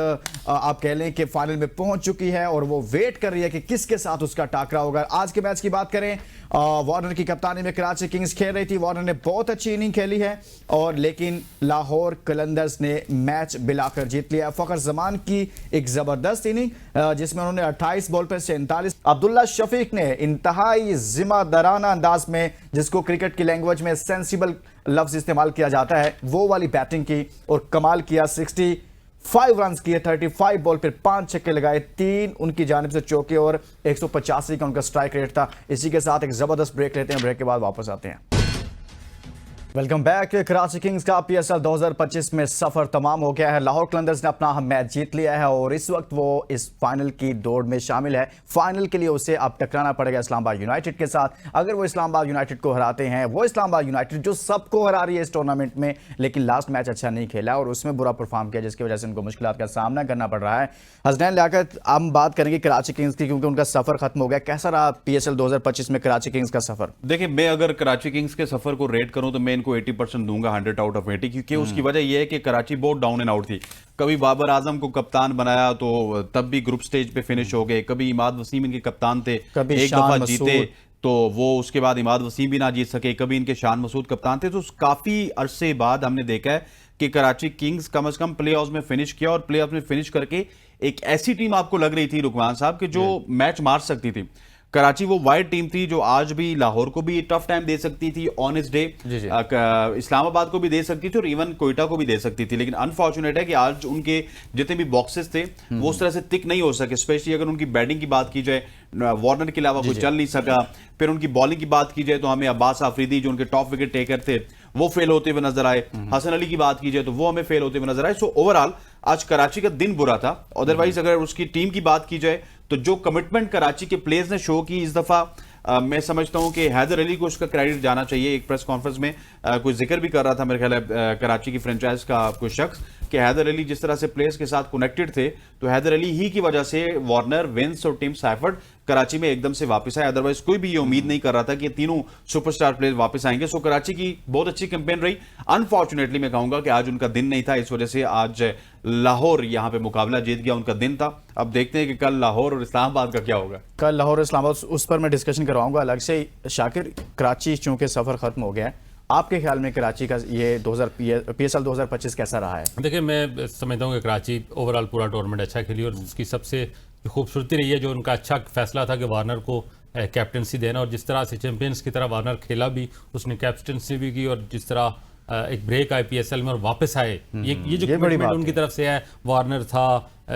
आप कह लें कि फाइनल में पहुंच चुकी है और वो वेट कर रही है कि किसके साथ उसका टाकरा होगा। आज के मैच की बात करें, वार्नर की कप्तानी में कराची किंग्स खेल रही थी। वार्नर ने बहुत अच्छी इनिंग खेली है और लेकिन लाहौर कलंदर्स ने मैच बिलाकर जीत लिया। फखर जमान की एक जबरदस्त इनिंग जिसमें उन्होंने 28 बॉल पर 47। अब्दुल्ला शफीक ने इंतहाई जिम्मेदाराना अंदाज में, जिसको क्रिकेट की लैंग्वेज में सेंसिबल लफ्ज इस्तेमाल किया जाता है, वो वाली बैटिंग की और कमाल किया। 65 रन किए, 35 बॉल पर 5 छक्के लगाए, 3 उनकी जानिब से चौके और 185 का उनका स्ट्राइक रेट था। इसी के साथ एक जबरदस्त ब्रेक लेते हैं, ब्रेक के बाद वापस आते हैं। Welcome back. कराची किंग्स का पीएसएल 2025 में सफर तमाम हो गया है। लाहौर कलंदर्स ने अपना अहम मैच जीत लिया है और इस वक्त वो इस फाइनल की दौड़ में शामिल है। फाइनल के लिए उसे अब टकराना पड़ेगा इस्लामाबाद यूनाइटेड के साथ। अगर वो इस्लामाबाद यूनाइटेड को हराते हैं, वो इस्लामाबाद यूनाइटेड जो सबको हरा रही है इस टूर्नामेंट में, लेकिन लास्ट मैच अच्छा नहीं खेला और उसमें बुरा परफॉर्म किया, जिसकी वजह से उनको मुश्किलात का सामना करना पड़ रहा है। हसनैन लियाकत, हम बात करेंगे कराची किंग्स की क्योंकि उनका सफर खत्म हो गया। कैसा रहा पीएसएल 2025 में कराची किंग्स का सफर? देखिए, मैं अगर कराची किंग्स के सफर को रेट करूं तो मैं इनको 80% दूंगा, 100 आउट ऑफ 80, क्योंकि उसकी वजह यह है कि कराची बहुत डाउन एंड आउट थी। कभी बाबर आजम को कप्तान बनाया तो तब भी ग्रुप स्टेज पे फिनिश हो गए, कभी इमाद वसीम इनके कप्तान थे, एक दफा जीते तो वो उसके बाद इमाद वसीम भी ना जीत सके, कभी इनके शान मसूद कप्तान थे। तो काफी अरसे बाद हमने देखा है कि कराची किंग्स कम से कम प्ले ऑफ में फिनिश किया और प्ले ऑफ में फिनिश करके एक ऐसी टीम आपको लग रही थी रुकमान साहब कि जो मैच मार सकती थी। कराची वो वाइड टीम थी जो आज भी लाहौर को भी टफ टाइम दे सकती थी, ऑन इस डे इस्लामाबाद को भी दे सकती थी और इवन कोयटा को भी दे सकती थी। लेकिन अनफॉर्चुनेट है कि आज उनके जितने भी बॉक्सेस थे वो उस तरह से तिक नहीं हो सके। स्पेशली अगर उनकी बैटिंग की बात की जाए, वार्नर के अलावा कोई चल नहीं सका। फिर उनकी बॉलिंग की बात की जाए तो हमें अब्बास आफरीदी जो उनके टॉप विकेट टेकर थे वो फेल होते हुए नजर आए। हसन अली की बात की जाए तो वो हमें फेल होते हुए नजर आए। सो ओवरऑल आज कराची का दिन बुरा था। अदरवाइज अगर उसकी टीम की बात की जाए तो जो कमिटमेंट कराची के प्लेयर्स ने शो की इस दफा, मैं समझता हूं कि हैदर अली को उसका क्रेडिट जाना चाहिए। एक प्रेस कॉन्फ्रेंस में कोई जिक्र भी कर रहा था मेरे ख्याल है कराची की फ्रेंचाइज का कोई शख्स, कि हैदर अली जिस तरह से प्लेयर्स के साथ कनेक्टेड थे तो हैदर अली ही की वजह से वार्नर, विंस और टिम सैफर्ड कराची में एकदम से वापस आए। अदरवाइज कोई भी ये उम्मीद नहीं कर रहा था कि तीनों सुपरस्टार प्लेयर वापस आएंगे। सो कराची की बहुत अच्छी कैंपेन रही। अनफॉर्चुनेटली मैं कहूंगा कि आज उनका दिन नहीं था, इस वजह से आज लाहौर यहां पे मुकाबला जीत गया, उनका दिन था। अब देखते हैं कि कल लाहौर और इस्लामाबाद का क्या होगा। कल लाहौर और इस्लामाबाद उस पर मैं डिस्कशन करवाऊंगा अलग से। शाकिर, कराची चूंकि सफर खत्म हो गया है, आपके ख्याल में कराची का ये पीएसएल 2025 कैसा रहा है? देखिए, मैं समझता हूँ कि कराची ओवरऑल पूरा टूर्नामेंट अच्छा खेली और उसकी सबसे खूबसूरती रही है जो उनका अच्छा फैसला था कि वार्नर को कैप्टनसी देना, और जिस तरह से चैंपियंस की तरह वार्नर खेला भी, उसने कैप्टनसी भी की, और जिस तरह एक ब्रेक आए पीएसएल में और वापस आए, ये जो कमिटमेंट उनकी तरफ से है। वार्नर था,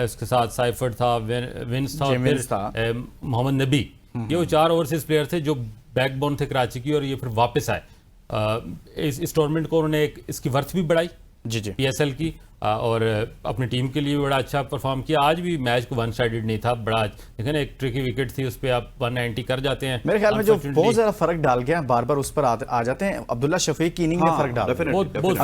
उसके साथ साइफर्ड था, विंस था और फिर मोहम्मद नबी, ये वो 4 ओवरसीज प्लेयर थे जो बैकबोन थे कराची की, और ये फिर वापस आए। इस टूर्नामेंट को उन्होंने इसकी वर्थ भी बढ़ाई पीएसएल की, और अपनी टीम के लिए भी बड़ा अच्छा परफॉर्म किया। आज भी मैच को वन साइडेड नहीं था, बड़ा लेकिन एक ट्रिकी विकेट थी, उस पर आप 190 कर जाते हैं। मेरे ख्याल में जो बहुत ज्यादा फर्क डाल गया, बार बार उस पर आ जाते हैं, अब्दुल्ला शफीक की इनिंग में फर्क डाला।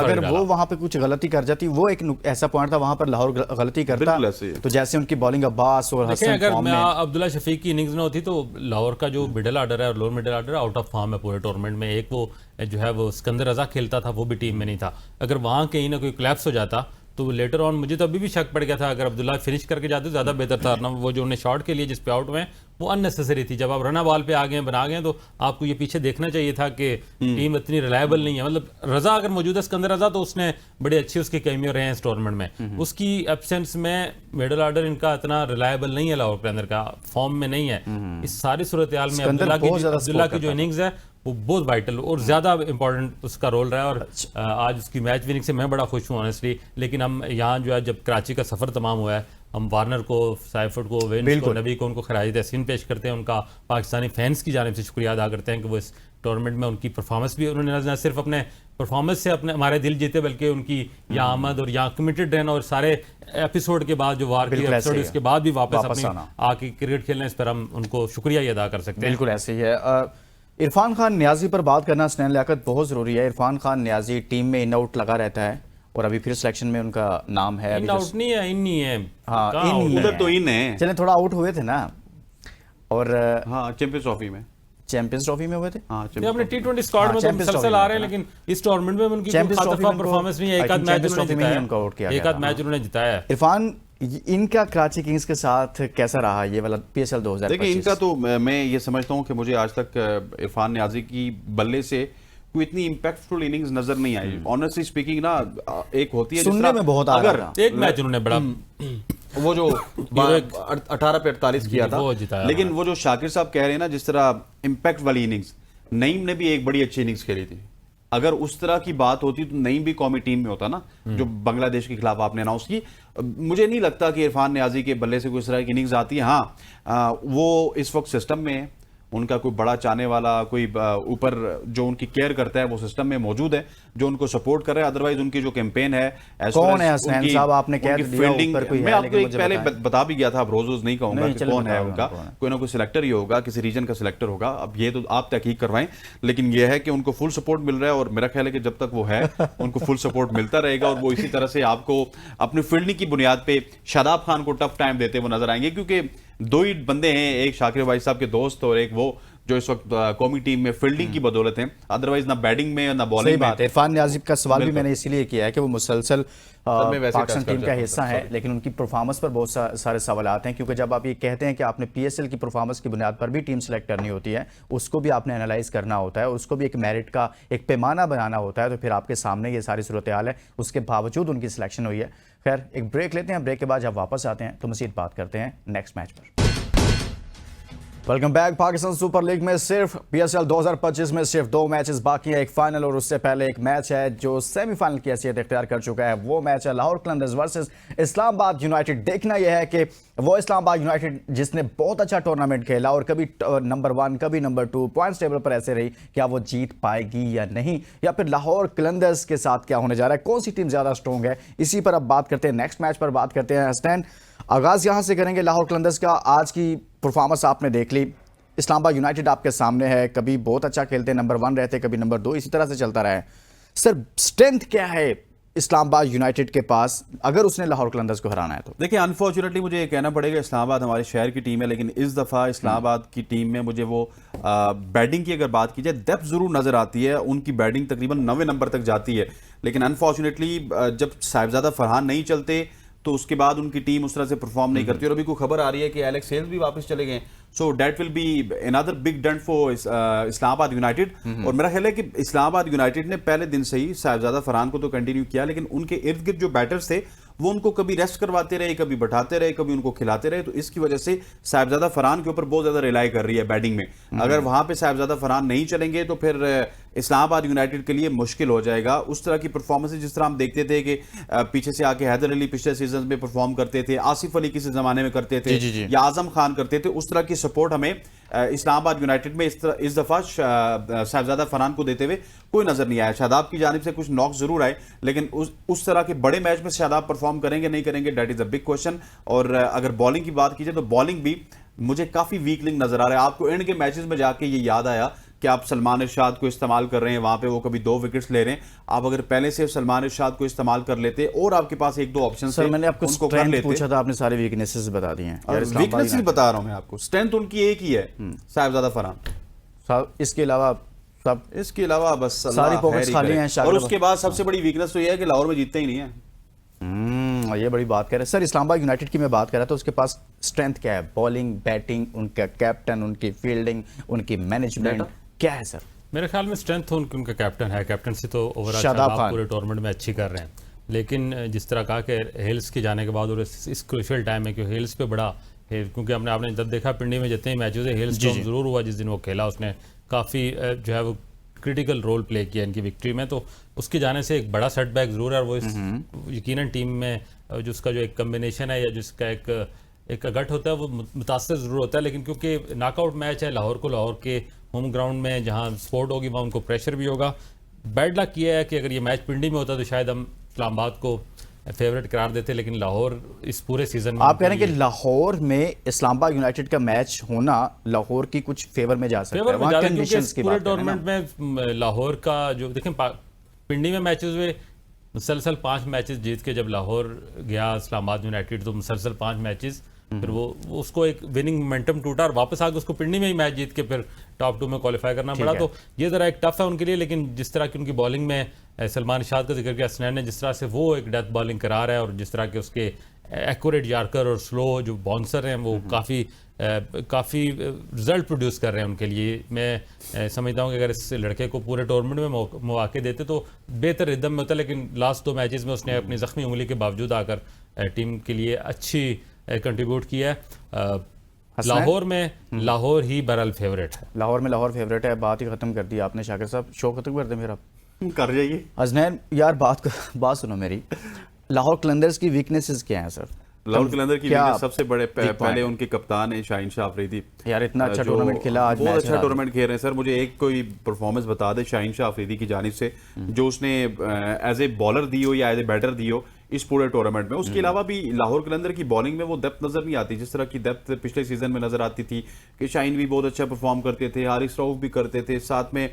अगर वो वहां पे कुछ गलती कर जाती, वो एक ऐसा पॉइंट था वहां पर लाहौर गलती करता तो जैसे उनकी बॉलिंग अब्बास और हसन, अगर अब्दुल्ला शफीक की इनिंग्स न होती तो लाहौर का जो मिडिल आर्डर है और lower middle order out of form है पूरे टूर्नामेंट में। एक वो जो है वो सिकंदर रजा खेलता था, वो भी टीम में नहीं था। अगर वहां कहीं ना कोई क्लैप्स हो जाता तो लेटर ऑन मुझे तो अभी भी शक पड़ गया था, अगर अब्दुल्ला फिनिश करके जाते ज्यादा बेहतर था ना। वो जो उन्हें शॉट के लिए जिस पे आउट हुए वो अननेसेसरी थी। जब आप रना बॉल पे आ गए, बना गए, तो आपको ये पीछे देखना चाहिए था कि टीम इतनी रिलायबल नहीं है। मतलब रजा अगर मौजूद है, सिकंदर रजा, तो उसने बड़े अच्छे उसके कैमियो रहे हैं इस टूर्नामेंट में। उसकी एब्सेंस में मिडिल ऑर्डर इनका इतना रिलायबल नहीं है, लाहौर के अंदर का फॉर्म में नहीं है। इस सारी सूरत हाल में अब्दुल्ला की जो इनिंग्स है वो बहुत वाइटल और ज्यादा इंपॉर्टेंट उसका रोल रहा है। और आज उसकी मैच विनिंग से मैं बड़ा खुश हूँ ऑनेस्टली। लेकिन हम यहाँ जो है, जब कराची का सफर तमाम हुआ है, हम वार्नर को, साइफर्ड को, विंस को, नबी को, उनको खराज तहसीन पेश करते हैं। उनका पाकिस्तानी फैंस की जानिब से शुक्रिया अदा करते हैं कि वो इस टूर्नामेंट में उनकी परफॉर्मेंस भी, उन्होंने न सिर्फ अपने परफॉर्मेंस से अपने हमारे दिल जीते, बल्कि उनकी यहाँ आमद और यहाँ कमिटेड रहना और सारे एपिसोड के बाद जो वार की एपिसोड उसके बाद भी वापस अपनी आके क्रिकेट खेलना, इस पर हम उनको शुक्रिया ही अदा कर सकते हैं। बिल्कुल ऐसे ही है। इरफान खान नियाजी पर बात करना स्नैन लियाकत बहुत ज़रूरी है। इरफान खान नियाजी टीम में इन आउट लगा रहता है और अभी फिर सिलेक्शन में उनका नाम है। इन आउट नहीं है, इन नहीं है। हाँ, उधर तो इन है। चले थोड़ा आउट हुए थे ना, और हाँ चैंपियंस ट्रॉफी में हुए थे। अपने टी20 स्क्वाड में तो मुसलसल आ रहे हैं, लेकिन इस टूर्नामेंट में उनकी परफॉर्मेंस नहीं है। एक आध मैच उन्होंने जिताया है। इरफान इनका कराची किंग्स के साथ कैसा रहा ये वाला PSL 2025? देखिए इनका तो मैं ये समझता हूँ कि मुझे आज तक इरफान नियाजी की बल्ले से कोई इतनी इम्पैक्टफुल इनिंग्स नजर नहीं आई। ऑनेस्टली स्पीकिंग ना, एक होती है जिस सुनने तरह में बहुत आ रहा अगर था। एक मैच उन्होंने बड़ा वो जो 18 पे 48 किया वो था, जिताया। लेकिन वो जो शाकिर साहब कह रहे हैं ना, जिस तरह इम्पैक्ट वाली इनिंग्स, नईम ने भी एक बड़ी अच्छी इनिंग्स खेली थी। अगर उस तरह की बात होती तो नईम भी कौमी टीम में होता ना, जो बांग्लादेश के खिलाफ आपने अनाउंस की। मुझे नहीं लगता कि इरफान नियाजी के बल्ले से कोई इस तरह की इनिंग्स आती है। हाँ, वो इस वक्त सिस्टम में है, उनका कोई बड़ा चाहने वाला, कोई ऊपर जो उनकी केयर करता है वो सिस्टम में मौजूद है, जो उनको सपोर्ट कर रहा है। अदरवाइज उनकी जो कैंपेन है, कौन है हसनैन साहब? आपने कह दिया ऊपर कोई है, मैं आपको लेकिन एक मुझे पहले बताएं। बता भी गया था, अब रोज नहीं कहूंगा नहीं, कि चलो कौन है बताओ उनका। कौन है। कोई ना कोई सिलेक्टर ही होगा, किसी रीजन का सिलेक्टर होगा। अब ये तो आप तहकीक करवाएं, लेकिन ये है कि उनको फुल सपोर्ट मिल रहा है, और मेरा ख्याल है कि जब तक वो है उनको फुल सपोर्ट मिलता रहेगा, और वो इसी तरह से आपको अपनी फील्डिंग की बुनियाद पे शादाब खान को टफ टाइम देते हुए नजर आएंगे। क्योंकि दो ही बंदे हैं, एक शाकिर भाई साहब के दोस्त और एक वो जो इस वक्त कौमी टीम में फील्डिंग की बदौलत है, अदरवाइज ना बैटिंग में ना सही बॉलिंग में। बात है। इरफान नियाजी का सवाल भी बिल्कुल। मैंने इसीलिए किया है कि वो मुसलसल मैं वैसे पाकिस्तान टच कर टीम का जाता हूं, हिस्सा है, लेकिन उनकी परफॉर्मेंस पर बहुत सारे सवाल आते हैं। क्योंकि जब आप ये कहते हैं कि आपने PSL की परफॉर्मेंस की बुनियाद पर भी टीम सेलेक्ट करनी होती है, उसको भी आपने एनालाइज करना होता है, उसको भी एक मेरिट का एक पैमाना बनाना होता है। तो फिर आपके सामने ये सारी सूरत हाल है, उसके बावजूद उनकी सिलेक्शन हुई है। खैर, एक ब्रेक लेते हैं, ब्रेक के बाद जब वापस आते हैं तो मज़ीद बात करते हैं नेक्स्ट मैच पर। Welcome back. Pakistan super league में सिर्फ PSL 2025 में सिर्फ 2 मैचेस बाकी हैं, एक फाइनल और उससे पहले एक मैच है जो सेमीफाइनल की हैसियत इख्तियार कर चुका है। वो मैच है लाहौर कलंदर्स वर्सेस इस्लामाबाद यूनाइटेड। देखना यह है कि वो इस्लामाबाद यूनाइटेड जिसने बहुत अच्छा टूर्नामेंट खेला और कभी नंबर 1 कभी नंबर 2 पॉइंट्स टेबल पर ऐसे रही, क्या वो जीत पाएगी या नहीं, या फिर लाहौर कलंदर्स के साथ क्या होने जा रहा है, कौन सी टीम ज्यादा स्ट्रॉन्ग है। इसी पर अब बात करते हैं, नेक्स्ट मैच पर बात करते हैं। हसनैन, आगाज यहां से करेंगे लाहौर कलंदर्स का। आज की परफॉर्मेंस आपने देख ली, इस्लामाबाद यूनाइटेड आपके सामने है, कभी बहुत अच्छा खेलते नंबर 1 रहते, कभी नंबर 2, इसी तरह से चलता रहा है। सर, स्ट्रेंथ क्या है इस्लामाबाद यूनाइटेड के पास अगर उसने लाहौर कलंदर्स को हराना है तो? देखिए, अनफॉर्चुनेटली मुझे ये कहना पड़ेगा, इस्लामाबाद हमारे शहर की टीम है, लेकिन इस दफ़ा इस्लामाबाद की टीम में मुझे वो बैटिंग की अगर बात की जाए, डेप्थ जरूर नजर आती है। उनकी बैटिंग तकरीबन 9वें नंबर तक जाती है, लेकिन अनफॉर्चुनेटली जब साहिबजादा फरहान नहीं चलते तो उसके बाद उनकी टीम उस तरह से परफॉर्म नहीं करती। और अभी कोई खबर आ रही है कि एलेक्स हेल्स भी वापस चले गए, so that will be another big don't for Islamabad United. और मेरा ख्याल है कि इस्लामाबाद यूनाइटेड ने पहले दिन से ही साहिबजादा फरहान को तो कंटिन्यू किया, लेकिन उनके इर्द गिर्द जो बैटर्स थे वो उनको कभी रेस्ट करवाते रहे, कभी बैठाते रहे, कभी उनको खिलाते रहे। तो इसकी वजह से साहिबजादा फरहान के ऊपर बहुत ज्यादा रिलाई कर रही है बैटिंग में। अगर वहां पे साहिबजादा फरहान नहीं चलेंगे तो फिर इस्लामाबाद यूनाइटेड के लिए मुश्किल हो जाएगा। उस तरह की परफॉर्मेंस जिस तरह हम देखते थे कि पीछे से आके हैदर अली पिछले सीजन में परफॉर्म करते थे, आसिफ अली किसी जमाने में करते थे, या आजम खान करते थे, उस तरह की सपोर्ट हमें इस्लामाबाद यूनाइटेड में इस दफा साहिबजादा फरहान को देते हुए कोई नजर नहीं आया। शादाब की जानिब से कुछ नॉक जरूर आए, लेकिन उस तरह के बड़े मैच में शादाब परफॉर्म करेंगे नहीं करेंगे, that is a big question. और अगर बॉलिंग की बात की जाए तो बॉलिंग भी मुझे काफी वीक लिंक नजर आ रहा है। आपको एंड के मैचेस में जाके ये याद आया कि आप सलमान इरशाद को इस्तेमाल कर रहे हैं, वहां पे वो कभी 2 विकेट्स ले रहे हैं। आप अगर पहले से सलमान इरशाद को इस्तेमाल कर लेते और आपके पास 1-2 ऑप्शन सर, मैंने आपको स्ट्रेंथ पूछा था, आपने सारे वीकनेसेस बता दिए हैं। वीकनेस ही बता रहा हूं मैं आपको, स्ट्रेंथ उनकी एक ही है, साहिबजादा फरहान। इसके अलावा बस सारी पॉकेट्स खाली हैं। और उसके बाद सबसे बड़ी वीकनेस तो ये है कि लाहौर में जीतते ही नहीं है। ये बड़ी बात कह रहे हैं सर। इस्लामाबाद यूनाइटेड की मैं बात कर रहा था, उसके पास स्ट्रेंथ क्या है? बॉलिंग, बैटिंग, उनका कैप्टन, उनकी फील्डिंग, उनकी मैनेजमेंट क्या है सर? मेरे ख्याल में स्ट्रेंथ तो उनका कैप्टन है। कैप्टनसी तो ओवरऑल शादाब खान पूरे टूर्नामेंट में अच्छी कर रहे हैं, लेकिन जिस तरह कहा कि हेल्स के जाने के बाद और इस क्रूशियल टाइम है कि हेल्स पे बड़ा है, क्योंकि आपने जब देखा पिंडी में जितने मैचेस है हेल्स जरूर हुआ जिस दिन वो खेला, उसने काफ़ी जो है वो क्रिटिकल रोल प्ले किया इनकी विक्ट्री में। तो उसके जाने से एक बड़ा सेटबैक जरूर है, और वो यकीनन टीम में जो उसका जो एक कम्बिनेशन है या जिसका एक गट होता है वो मुतासर जरूर होता है। लेकिन क्योंकि नॉकआउट मैच है, लाहौर को लाहौर के होम ग्राउंड में जहां स्पोर्ट होगी वहां उनको प्रेशर भी होगा। बैड लक ये है कि अगर ये मैच पिंडी में होता तो शायद हम इस्लामाबाद को फेवरेट करार देते, लेकिन लाहौर इस पूरे सीजन में आप कह रहे हैं कि लाहौर में इस्लामाबाद यूनाइटेड का मैच होना लाहौर की कुछ फेवर में जा सकता है, वहां कंडीशंस की पूरे बात करें ना। टूर्नामेंट में लाहौर का जो देखें पिंडी में मैचेस हुए मुसलसल 5 मैचेस जीत के जब लाहौर गया इस्लामाबाद यूनाइटेड तो मुसलसल 5 मैचेस फिर वो उसको एक विनिंग मोमेंटम टूटा और वापस आके उसको पिंडी में ही मैच जीत के फिर टॉप 2 में क्वालिफाई करना पड़ा। तो ये जरा एक टफ है उनके लिए। लेकिन जिस तरह की उनकी बॉलिंग में सलमान इरशाद का जिक्र किया हसनैन ने, जिस तरह से वो एक डेथ बॉलिंग करा रहा है और जिस तरह के उसके एक्यूरेट यार्कर और स्लो जो बाउंसर हैं वो काफ़ी रिजल्ट प्रोड्यूस कर रहे हैं उनके लिए। मैं समझता हूँ कि अगर इस लड़के को पूरे टूर्नामेंट में मौके देते तो बेहतर रिदम में होता, लेकिन लास्ट 2 मैचेस में उसने अपनी ज़ख्मी उंगली के बावजूद आकर टीम के लिए अच्छी कंट्रीब्यूट किया है। लाहौर में लाहौर ही बहरहाल फेवरेट है। लाहौर फेवरेट है। बात ही खत्म कर दी आपने शाकिर साहब, शो खत्म कर दे मेरा। कर जाइए अजनैन यार, बात सुनो मेरी। लाहौर कलंदर्स की वीकनेसेस क्या हैं सर? लाहौर कलंदर की क्या वीकनेस सबसे बड़े big point पहले है? उनके कप्तान है शाहीन शाह अफरीदी। यार इतना अच्छा जो टूर्नामेंट खेला, आज बहुत मैच अच्छा हरा टूर्नामेंट खेल रहे हैं सर। मुझे एक कोई परफॉर्मेंस बता दे शाहीन शाह अफरीदी की जानिब से जो उसने एज ए बॉलर दी हो या एज ए बैटर दी हो इस पूरे टूर्नामेंट में। उसके अलावा भी लाहौर कलंदर की बॉलिंग में वो डेप्थ नजर नहीं आती जिस तरह की डेप्थ पिछले सीजन में नजर आती थी कि शाहीन भी बहुत अच्छा परफॉर्म करते थे, हारिस रऊफ भी करते थे, साथ में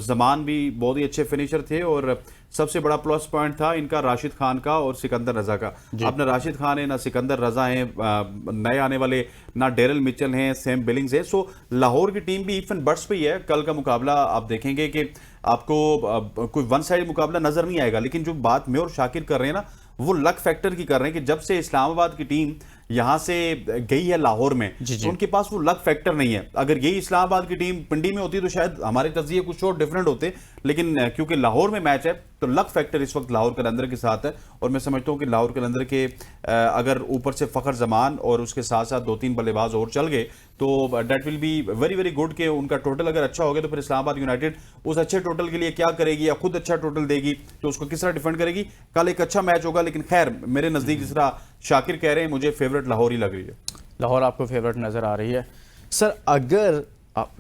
जमान भी बहुत ही अच्छे फिनिशर थे। और सबसे बड़ा प्लस पॉइंट था इनका राशिद खान का और सिकंदर रजा का। अब ना राशिद खान है ना सिकंदर रजा है, नए आने वाले ना डेरल मिचल हैं, सैम बिलिंग्स है। सो लाहौर की टीम भी इवन बर्ड्स पे ही है। कल का मुकाबला आप देखेंगे कि आपको कोई वन साइड मुकाबला नजर नहीं आएगा, लेकिन जो बात मैं और शाकिर कर रहे हैं ना वो लक फैक्टर की कर रहे हैं कि जब से इस्लामाबाद की टीम यहां से गई है लाहौर में तो उनके पास वो लक फैक्टर नहीं है। अगर यही इस्लामाबाद की टीम पिंडी में होती तो शायद हमारे तज़िये कुछ और डिफरेंट होते, लेकिन क्योंकि लाहौर में मैच है तो लक फैक्टर इस वक्त लाहौर कलंदर के साथ है। और मैं समझता हूं कि लाहौर कलंदर के अगर ऊपर से फखर जमान और उसके साथ साथ 2-3 बल्लेबाज और चल गए तो that will be very very good कि उनका टोटल अगर अच्छा हो गया तो फिर इस्लामाबाद यूनाइटेड उस अच्छे टोटल के लिए क्या करेगी या खुद अच्छा टोटल देगी तो उसको किस तरह डिफेंड करेगी। कल एक अच्छा मैच होगा, लेकिन खैर मेरे नजदीक जिस तरह शाकिर कह रहे हैं मुझे फेवरेट लाहौर ही लग रही है। लाहौर आपको फेवरेट नजर आ रही है सर? अगर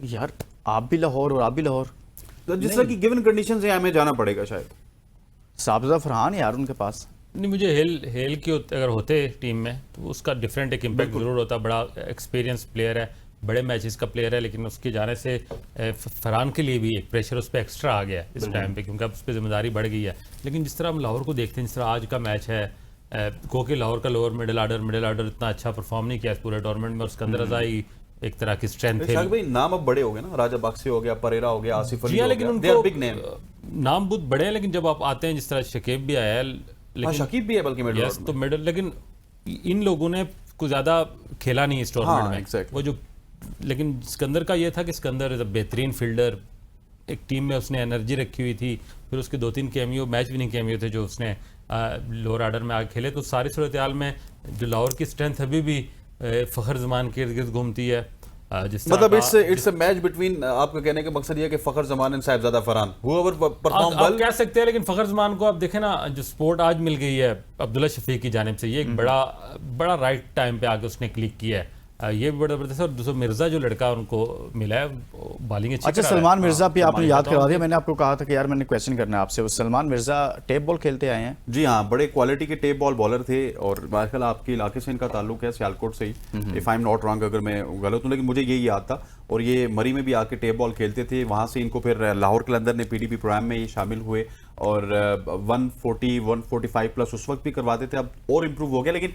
यार आप भी लाहौर और आप भी लाहौर, तो जिस तरह की गिवन कंडीशन है हमें जाना पड़ेगा शायद। साबजा फरहान यार उनके पास नहीं, मुझे हेल की अगर होते टीम में तो उसका डिफरेंट एक इम्पैक्ट जरूर होता। बड़ा एक्सपीरियंस प्लेयर है, बड़े मैचेस का प्लेयर है, लेकिन उसके जाने से फरहान के लिए भी एक प्रेशर उस पर एक्स्ट्रा आ गया है इस टाइम पे, क्योंकि अब उस पर जिम्मेदारी बढ़ गई है। लेकिन जिस तरह हम लाहौर को देखते हैं, जिस तरह आज का मैच है, क्योंकि लाहौर का लोअर मिडिल ऑर्डर इतना अच्छा परफॉर्म नहीं किया इस पूरे टूर्नामेंट में। उसके अंदर रजाई एक तरह की स्ट्रेंथ है। भाई नाम अब बड़े हो गए ना, राजा बाक्सी हो गया, परेरा हो गया, आसिफ अली हो लेकिन गया, they are big उनको name। नाम बहुत बड़े हैं, लेकिन जब आप आते हैं जिस तरह शकीब भी आया है, लेकिन शकीब भी है बल्कि मिडिल यस तो मिडिल, लेकिन इन लोगों ने कुछ ज्यादा खेला नहीं इस टूर्नामेंट में। exactly। वो जो लेकिन सिकंदर का ये था कि सिकंदर इज अ बेहतरीन फील्डर, एक टीम में उसने एनर्जी रखी हुई थी। फिर उसके 2-3 कैमियो, मैच विनिंग कैमियो थे जो उसने लोअर ऑर्डर में आगे खेले। तो सारी सूरत हाल में जो लाहौर की स्ट्रेंथ अभी भी फखर जमान के इर्द गिर्द घूमती है। मतलब इट्स अ मैच बिटवीन, आपका कहने का मकसद ये है कि Fakhar Zaman and Sahibzada Farhan whoever perform आप well। कह सकते हैं, लेकिन फखर जमान को आप देखें ना, जो स्पोर्ट आज मिल गई है अब्दुल्ला शफीक की जानिब से, ये एक बड़ा राइट टाइम पे आके उसने क्लिक किया है। ये भी बड़ा जबरदस्त है। और दूसरा मिर्जा जो लड़का उनको मिला है बॉलिंग अच्छी अच्छा, करा रहा है। सलमान मिर्जा भी आपने याद बताओ करा दिया। मैंने आपको कहा था कि यार मैंने क्वेश्चन करना है आपसे। वो सलमान मिर्जा टेप बॉल खेलते आए हैं। जी हाँ, बड़े क्वालिटी के टेप बॉल बॉलर थे और आजकल आपके इलाके से इनका ताल्लुक है, सियालकोट से ही, if I am not wrong, अगर मैं गलत हूँ, लेकिन मुझे यही याद था। और ये मरी में भी आके टेप बॉल खेलते थे, वहाँ से इनको फिर लाहौर कलंदर ने पीडीपी प्रोग्राम में ये शामिल हुए और 140 145 प्लस उस वक्त भी करवाते थे। अब और इम्प्रूव हो गया, लेकिन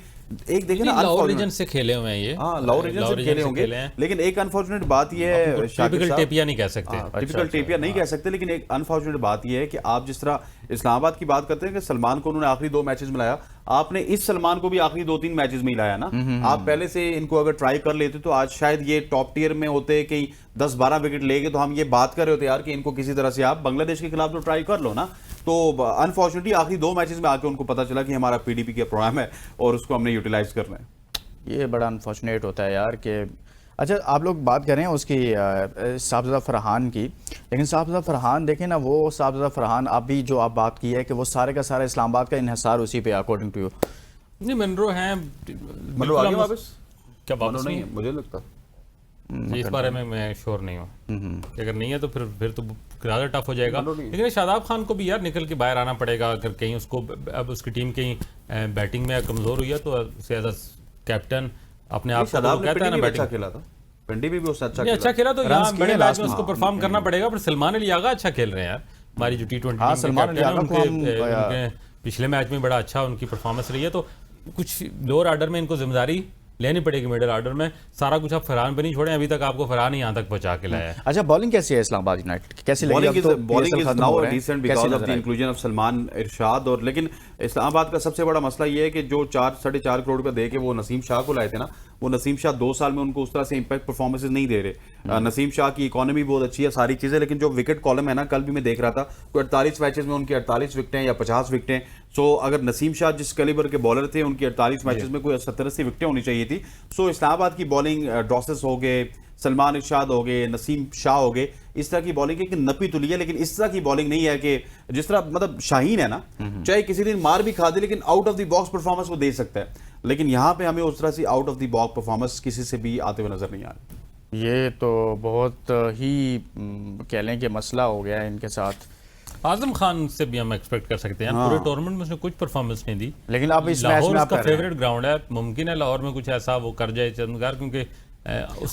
एक देखिए ना, लाहौर रीजन से खेले हुए हैं ये। हाँ, लाहौर रीजन से खेले होंगे, लेकिन एक अनफॉर्चुनेट बात ये है, टिपिकल टेपिया नहीं कह सकते, टिपिकल टेपिया नहीं कह सकते, लेकिन एक अनफॉर्चुनेट बात ये है कि आप जिस तरह इस्लामाबाद की बात करते हैं कि सलमान को उन्होंने आखिरी 2 मैचेस में लाया, आपने इस सलमान को भी आखिरी 2-3 मैचेस में ही लाया ना। आप पहले से इनको अगर ट्राई कर लेते तो आज शायद ये टॉप टियर में होते, कि 10-12 विकेट लेके तो हम ये बात कर रहे होते यार कि इनको किसी तरह से आप बांग्लादेश के खिलाफ तो ट्राई कर लो ना। तो अनफॉर्चुनेटली आखिरी 2 मैचेस में आके उनको पता चला कि हमारा पीडीपी का प्रोग्राम है और उसको हमने यूटिलाइज करना है। ये बड़ा अनफॉर्चुनेट होता है यार कि अच्छा, आप लोग बात करें उसकी साहिबजादा फरहान की, लेकिन साहिबजादा फरहान देखें ना, वो साहिबजादा फरहान अभी जो आप बात की है कि वो सारे का सारा इस्लामाबाद का इन्हिसार उसी पे, अकॉर्डिंग टू यू। नहीं, मनरो हैं, मनरो आ गया वापस? क्या वापस नहीं है मुझे लगता, इस बारे में मैं श्योर नहीं हूँ। अगर नहीं है तो फिर तो ज़्यादा टफ हो जाएगा। लेकिन शादाब खान को भी यार निकल के बाहर आना पड़ेगा। अगर कहीं उसको अब उसकी टीम कहीं बैटिंग में कमजोर हुई है तो उसे एज अ कैप्टन अपने आप को कहता है ना, बैटिंग खेला था पिंडी में भी उसने अच्छा खेला, तो यहाँ बड़े मैच में उसको परफॉर्म करना पड़ेगा। पर सलमान अली आगा अच्छा खेल रहे हैं यार, हमारी जो T20 सलमान अली आगा को हम पिछले मैच में बड़ा अच्छा उनकी परफॉर्मेंस रही है। तो कुछ लोअर ऑर्डर में इनको जिम्मेदारी लेनी पड़ेगी मिडिल ऑर्डर में। सारा कुछ आप फरहान पे नहीं छोड़े, अभी तक आपको फरहान ही यहाँ तक पहुंचा के लाया है। अच्छा, बॉलिंग कैसी है इस्लामाबाद यूनाइटेड की? कैसी लगी? बॉलिंग अब तो बॉलिंग PSL इज खत्म नाउ हो रहे हैं। डिसेंट कैसी बिकॉज ऑफ नजर द आई? Inclusion of Salman Irshad. और लेकिन इस्लामाबाद का सबसे बड़ा मसला ये है कि जो 4-4.5 करोड़ रुपए दे के वो नसीम शाह को लाए थे ना, वो नसीम शाह 2 साल में उनको उस तरह से इंपैक्ट परफॉर्मेंसेज नहीं दे रहे। नसीम शाह की इकोनॉमी बहुत अच्छी है, सारी चीजें, लेकिन जो विकेट कॉलम है ना, कल भी मैं देख रहा था, कोई 48 मैचेस में उनकी 48 विकेटें या 50 विकेटें। सो अगर नसीम शाह जिस कैलिबर के बॉलर थे, उनकी 48 मैचेस में कोई 70-80 विकेटें होनी चाहिए थी। सो इस्लामाबाद की बॉलिंग, ड्रॉसेस हो गए, सलमान इरशाद हो गए, नसीम शाह हो गए, इस तरह की बॉलिंग एक नपी तुली है, लेकिन इस तरह की बॉलिंग नहीं है कि जिस तरह मतलब शाहीन है ना, चाहे किसी दिन मार भी खा दे लेकिन out of the box performance वो दे सकता है। लेकिन यहाँ पे हमें उस तरह से out of the box performance किसी से भी आते हुए नजर नहीं आ रही। ये तो बहुत ही कह लें कि मसला हो गया है इनके साथ। आजम खान से भी हम एक्सपेक्ट कर सकते हैं, पूरे टूर्नामेंट में उसने कुछ परफॉर्मेंस नहीं दी, लेकिन अब इस मैच लाहौर में उसका फेवरेट ग्राउंड है, मुमकिन है लाहौर में कुछ ऐसा वो कर जाए चंदगार, क्योंकि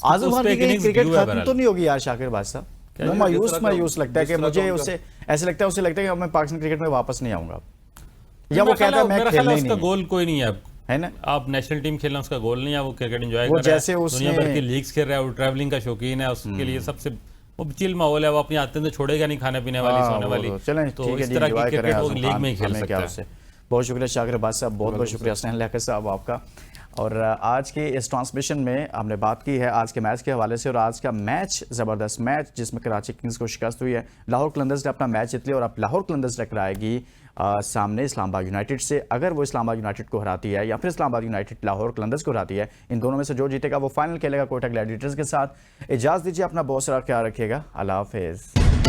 आजम खान की क्रिकेट खत्म तो नहीं होगी यार शाकिर भाई साहब? वो मायूस लगता है कि मुझे उससे ऐसे लगता है, उसे लगता है कि मैं पाकिस्तान क्रिकेट में वापस नहीं आऊंगा, या वो कहता है मैं खेलना ही उसका नहीं गोल कोई नहीं है, है ना। आप नेशनल टीम खेलना उसका गोल नहीं है, वो क्रिकेट एंजॉय वो कर रहा जैसे है, उसने- दुनिया भर की लीग्स खेल रहा है, वो ट्रैवलिंग का शौकीन है, उसके लिए सबसे वो चिल माहौल है, वो अपनी आदतें तो छोड़ेगा नहीं, खाने पीने वाली, सोने वाली। चलें तो ठीक है इस जी, तरह की enjoy करें क्रिकेट वो आजम लीग खान, में ही खेल हमें क्या सकता है। उससे। बहुत शुक्रिया शाकिर अब्बास साहब, बहुत बहुत शुक्रिया स्नेहल लियाकत साहब आपका। और आज के इस ट्रांसमिशन में हमने बात की है आज के मैच के हवाले से, और आज का मैच ज़बरदस्त मैच जिसमें कराची किंग्स को शिकस्त हुई है। लाहौर कलंदर्स ने अपना मैच जीत लिया और अब लाहौर कलंदर्स टकराएगी सामने इस्लामाबाद यूनाइटेड से। अगर वो इस्लामाबाद यूनाइटेड को हराती है या फिर इस्लामाबाद यूनाइटेड लाहौर कलंदर्स को हराती है, इन दोनों में से जो जीतेगा वो फाइनल खेलेगा कोयटा ग्लैडिएटर्स के साथ। इजाज़त दीजिए, अपना बहुत सारा ख्याल रखिएगा, अल्लाह हाफिज़।